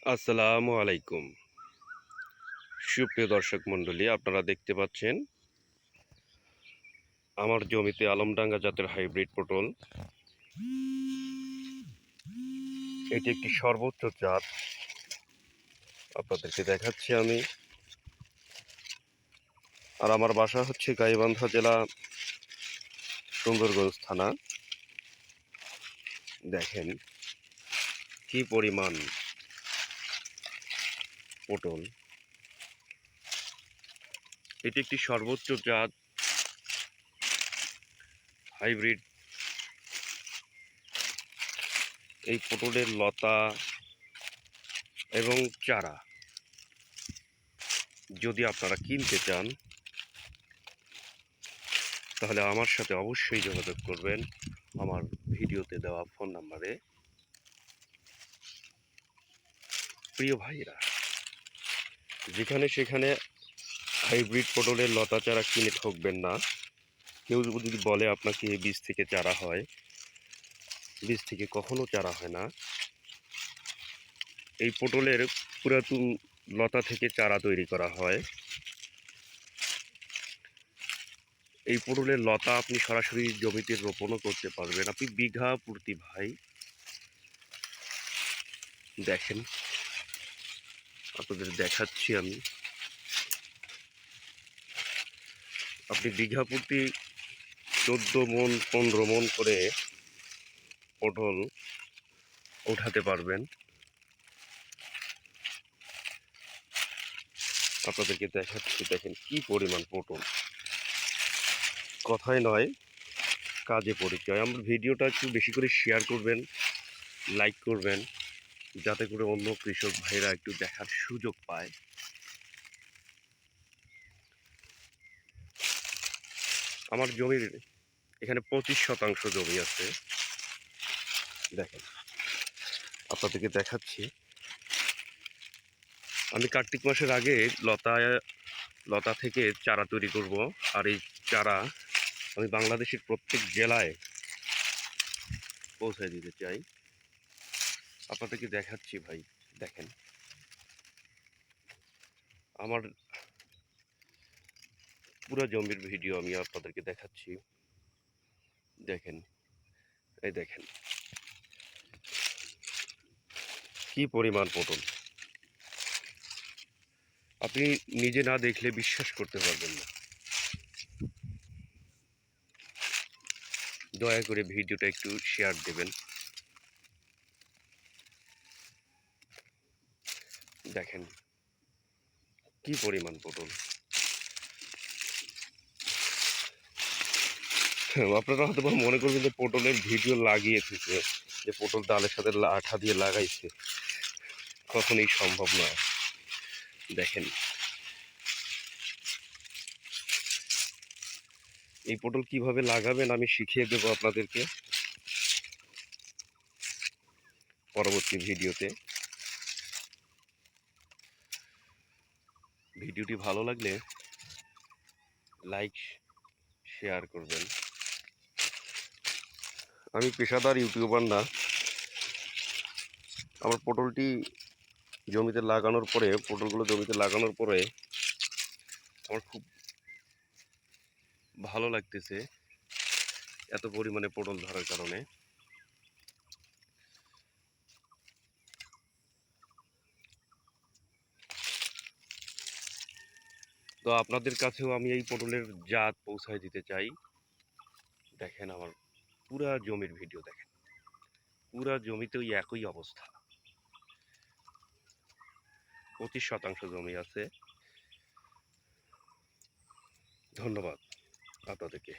আসসালামু আলাইকুম। সুপ্রিয় দর্শক মণ্ডলী, আপনারা দেখতে পাচ্ছেন আমার জমিতে আলমডাঙ্গা জাতের হাইব্রিড পটল। এটি একটি সর্বোচ্চ জাত, আপনাদেরকে দেখাচ্ছি আমি। আর আমার বাসা হচ্ছে গাইবান্ধা জেলা, সুন্দরগঞ্জ থানা। দেখেন কি পরিমাণ পটল। এটি একটি সর্বোচ্চ জাত হাইব্রিড। এই পটলের লতা এবং চারা যদি আপনারা কিনতে চান তাহলে আমার সাথে অবশ্যই যোগাযোগ করবেন আমার ভিডিওতে দেওয়া ফোন নাম্বারে। প্রিয় ভাইরা, যেখানে সেখানে হাইব্রিড পটলের লতা চারা কিনে ঠকবেন না। কেউ যদি বলে আপনাকে বীজ থেকে চারা হয়, বীজ থেকে কখনো চারা হয় না। এই পটলের পুরাতন লতা থেকে চারা তৈরি করা হয়। এই পটলের লতা আপনি সরাসরি জমিতে রোপণও করতে পারবেন। আপনি বিঘা প্রতি ভাই দেখেন, আপনাদের দেখাচ্ছি আমি। আপনি বিঘা প্রতি 14 মন 15 মন করে পটল উঠাতে পারবেন। আপনাদেরকে দেখাচ্ছি, দেখেন কি পরিমাণ পটল। কথাই নয়, কাজে পরিচয়। আমার ভিডিওটা একটু বেশি করে শেয়ার করবেন, লাইক করবেন, যাতে করে অন্য কৃষক ভাইরা একটু দেখার সুযোগ পায়। আমার জমির এখানে 25% জমি আছে। দেখেন, আপনাদেরকে দেখাচ্ছি। আমি কার্তিক মাসের আগে লতা থেকে চারা তৈরি করব। আর এই চারা আমি বাংলাদেশের প্রত্যেক জেলায় পৌঁছে দিতে চাই। আপনাদেরকে দেখাচ্ছি ভাই, দেখেন আমার পুরো জমির ভিডিও আমি আপনাদেরকে দেখাচ্ছি। দেখেন, এই দেখেন কি পরিমাণ পটল। আপনি নিজে না দেখলে বিশ্বাস করতে পারবেন না। দয়া করে ভিডিওটা একটু শেয়ার দেবেন। দেখেন কি পরিমাণ পটল। আপনারা হয়তো মনে করবেন যে পটলের ভিডিও লাগিয়ে থেকে, যে পটল ডালের সাথে আঠা দিয়ে লাগাইছে। কখনোই সম্ভব নয়। দেখেন এই পটল কিভাবে লাগাবেন আমি শিখিয়ে দেবো আপনাদেরকে পরবর্তী ভিডিওতে। ভিডিওটি ভালো লাগলে লাইক শেয়ার করবেন। আমি পেশাদার ইউটিউবার না। আমার পটলটি জমিতে লাগানোর পরে, পটলগুলো জমিতে লাগানোর পরে আমার খুব ভালো লাগতেছে এত পরিমাণে পটল ধরার কারণে। তো আপনাদের কাছেও আমি এই পটলের জাত পৌঁছায় দিতে চাই। দেখেন আমার পুরা জমির ভিডিও, দেখেন পুরা জমিতে ওই একই অবস্থা। 25% জমি আছে। ধন্যবাদ আপনাদেরকে।